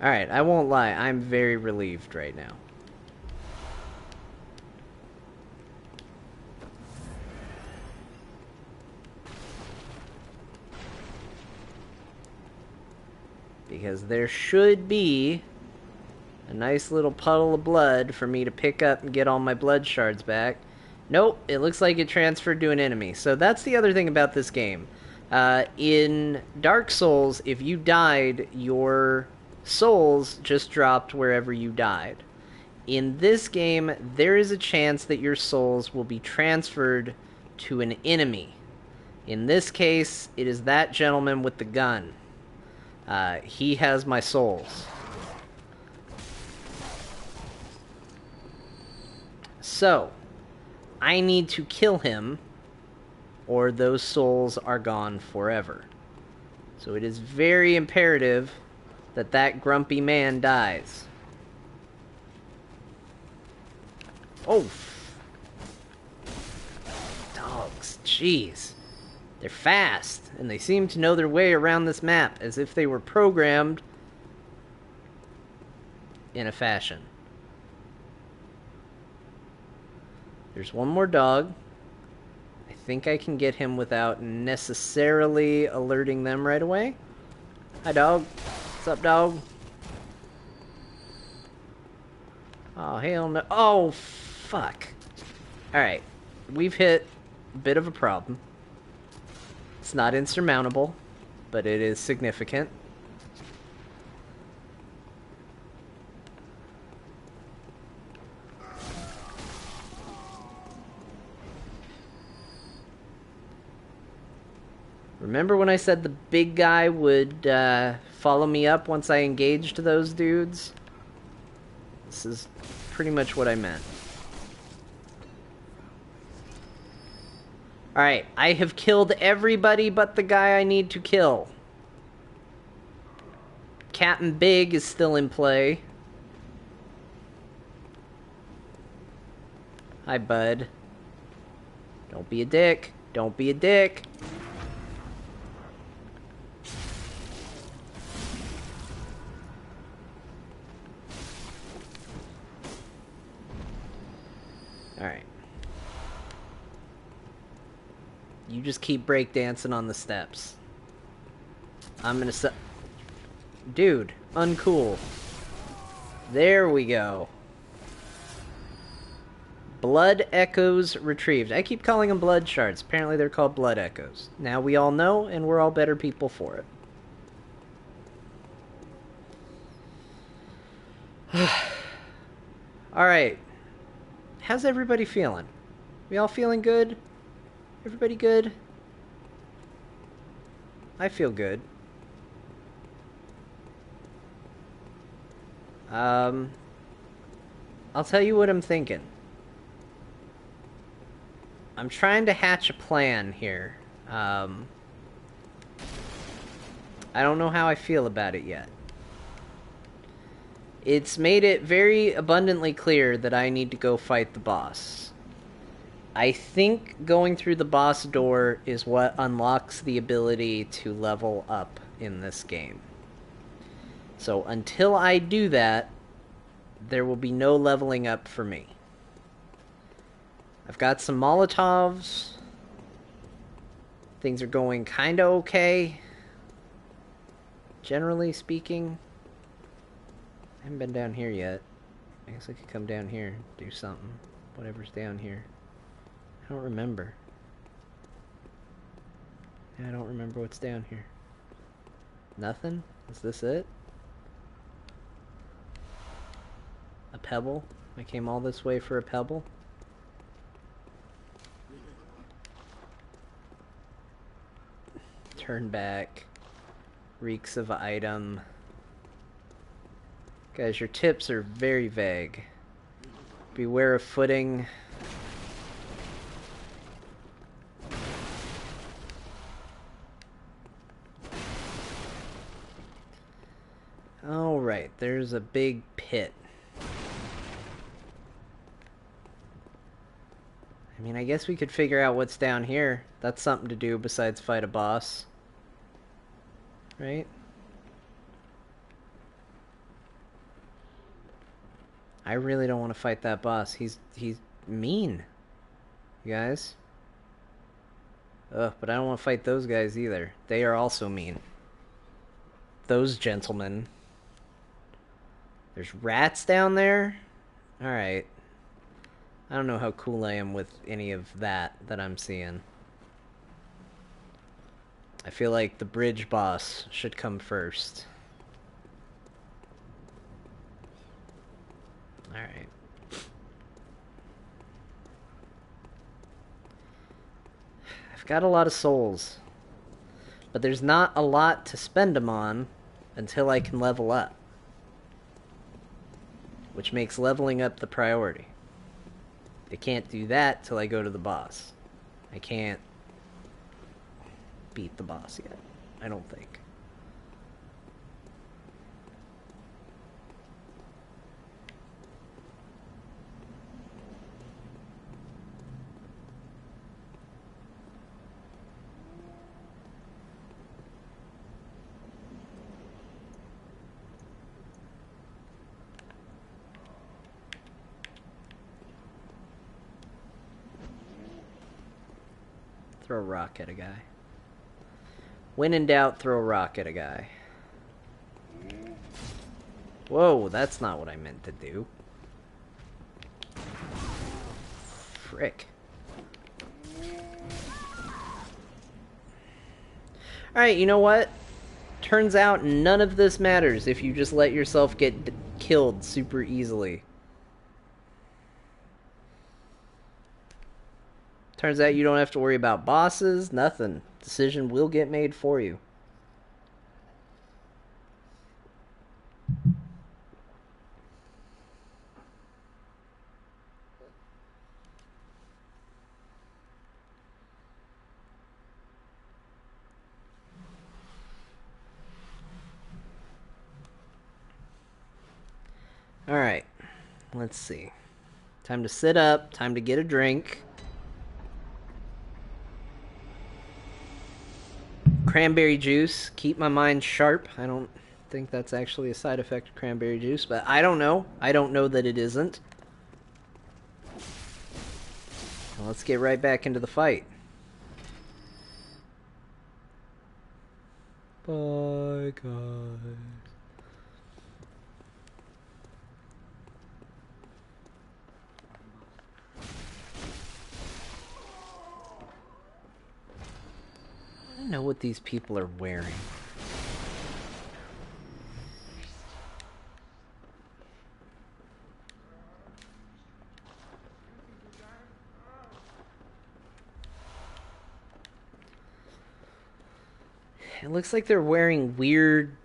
Alright, I won't lie. I'm very relieved right now. Because there should be a nice little puddle of blood for me to pick up and get all my blood shards back. Nope, it looks like it transferred to an enemy. So that's the other thing about this game. In Dark Souls, if you died, your souls just dropped wherever you died. In this game, there is a chance that your souls will be transferred to an enemy. In this case, it is that gentleman with the gun. He has my souls. So, I need to kill him, or those souls are gone forever. So it is very imperative that that grumpy man dies. Oh! Dogs, jeez. They're fast, and they seem to know their way around this map, as if they were programmed in a fashion. There's one more dog. I think I can get him without necessarily alerting them right away. Hi, dog. What's up, dog? Oh, hell no. Oh, fuck. Alright. We've hit a bit of a problem. It's not insurmountable, but it is significant. Remember when I said the big guy would follow me up once I engaged those dudes? This is pretty much what I meant. Alright, I have killed everybody but the guy I need to kill. Captain Big is still in play. Hi, bud. Don't be a dick. Don't be a dick. Alright. You just keep breakdancing on the steps. I'm gonna Dude, uncool. There we go. Blood echoes retrieved. I keep calling them blood shards. Apparently they're called blood echoes. Now we all know, and we're all better people for it. Alright. How's everybody feeling? We all feeling good? Everybody good? I feel good. I'll tell you what I'm thinking. I'm trying to hatch a plan here. I don't know how I feel about it yet. It's made it very abundantly clear that I need to go fight the boss. I think going through the boss door is what unlocks the ability to level up in this game. So until I do that, there will be no leveling up for me. I've got some Molotovs. Things are going kinda okay. Generally speaking. I haven't been down here yet. I guess I could come down here, do something. Whatever's down here. I don't remember. Yeah, I don't remember what's down here. Nothing? Is this it? A pebble? I came all this way for a pebble? Turn back. Reeks of item. Guys, your tips are very vague. Beware of footing. Alright, there's a big pit. I mean, I guess we could figure out what's down here. That's something to do besides fight a boss. Right? I really don't want to fight that boss. He's mean. You guys? Ugh, but I don't want to fight those guys either. They are also mean. Those gentlemen. There's rats down there? Alright. I don't know how cool I am with any of that I'm seeing. I feel like the bridge boss should come first. Alright. I've got a lot of souls. But there's not a lot to spend them on until I can level up. Which makes leveling up the priority. I can't do that till I go to the boss. I can't beat the boss yet. I don't think. Throw a rock at a guy. When in doubt, throw a rock at a guy. Whoa, that's not what I meant to do. Frick. Alright, you know what? Turns out none of this matters if you just let yourself get killed super easily. Turns out you don't have to worry about bosses, nothing. Decision will get made for you. Alright, let's see. Time to sit up, time to get a drink. Cranberry juice, keep my mind sharp. I don't think that's actually a side effect of cranberry juice, but I don't know. I don't know that it isn't. Well, let's get right back into the fight. Bye, guys. I don't know what these people are wearing. It looks like they're wearing weird,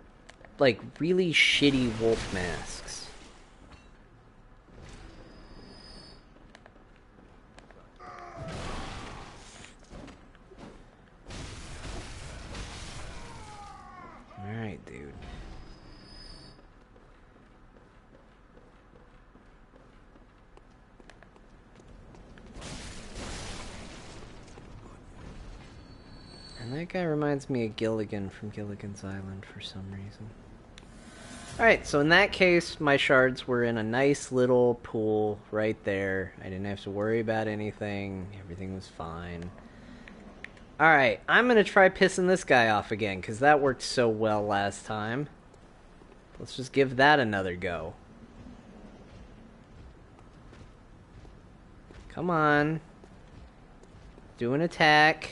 like, really shitty wolf masks. dude. And that guy reminds me of Gilligan from Gilligan's Island for some reason. Alright, so in that case, my shards were in a nice little pool right there. I didn't have to worry about anything. Everything was fine. Alright, I'm gonna try pissing this guy off again, because that worked so well last time. Let's just give that another go. Come on. Do an attack.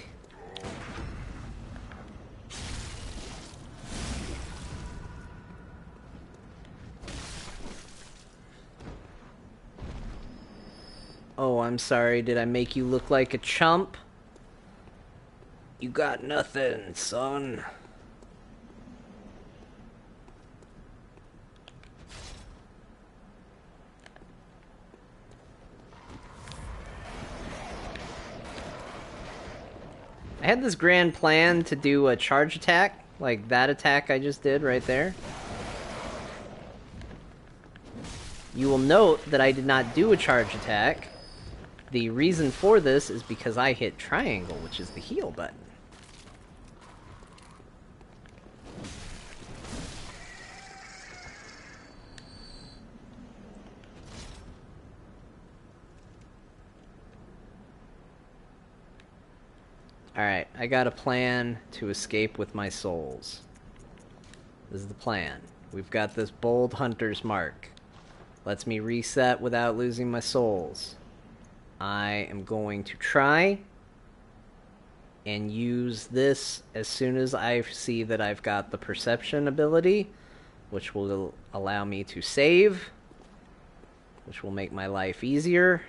Oh, I'm sorry. Did I make you look like a chump? You got nothing, son. I had this grand plan to do a charge attack, like that attack I just did right there. You will note that I did not do a charge attack. The reason for this is because I hit triangle, which is the heal button. Alright, I got a plan to escape with my souls. This is the plan. We've got this bold hunter's mark. Lets me reset without losing my souls. I am going to try and use this as soon as I see that I've got the perception ability, which will allow me to save, which will make my life easier.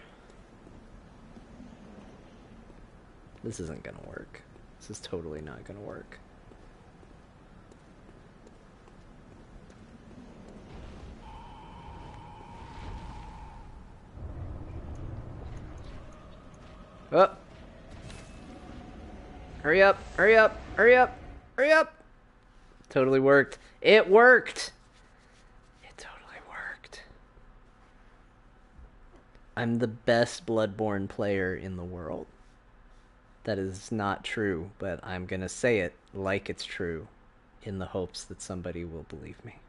This isn't gonna work. This is totally not gonna work. Oh! Hurry up! Hurry up! Hurry up! Hurry up! Totally worked. It worked! It totally worked. I'm the best Bloodborne player in the world. That is not true, but I'm gonna say it like it's true in the hopes that somebody will believe me.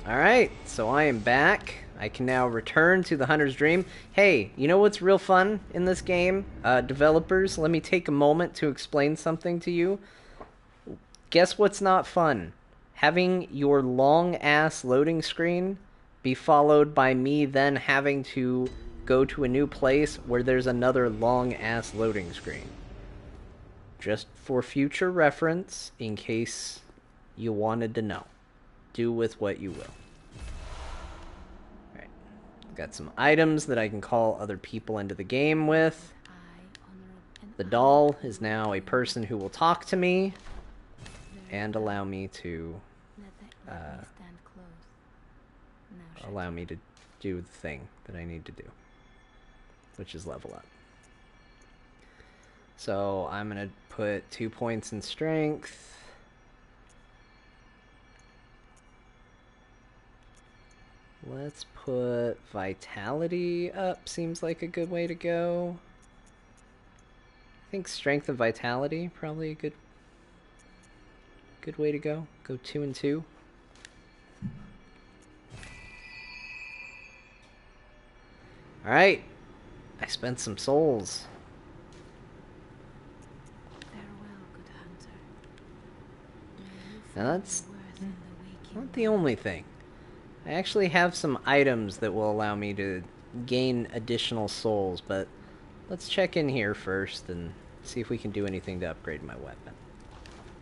Alright, so I am back. I can now return to the Hunter's Dream. Hey, you know what's real fun in this game? Developers, let me take a moment to explain something to you. Guess what's not fun? Having your long-ass loading screen be followed by me then having to go to a new place where there's another long-ass loading screen. Just for future reference, in case you wanted to know. Do with what you will. Alright. Got some items that I can call other people into the game with. The doll is now a person who will talk to me and allow me to do the thing that I need to do, which is level up. So I'm gonna put 2 points in strength. Let's put vitality up, seems like a good way to go. I think strength and vitality, probably a good way to go. Go 2 and 2. Alright, I spent some souls. Farewell, good hunter. Now that's not the only thing. I actually have some items that will allow me to gain additional souls, but let's check in here first and see if we can do anything to upgrade my weapon.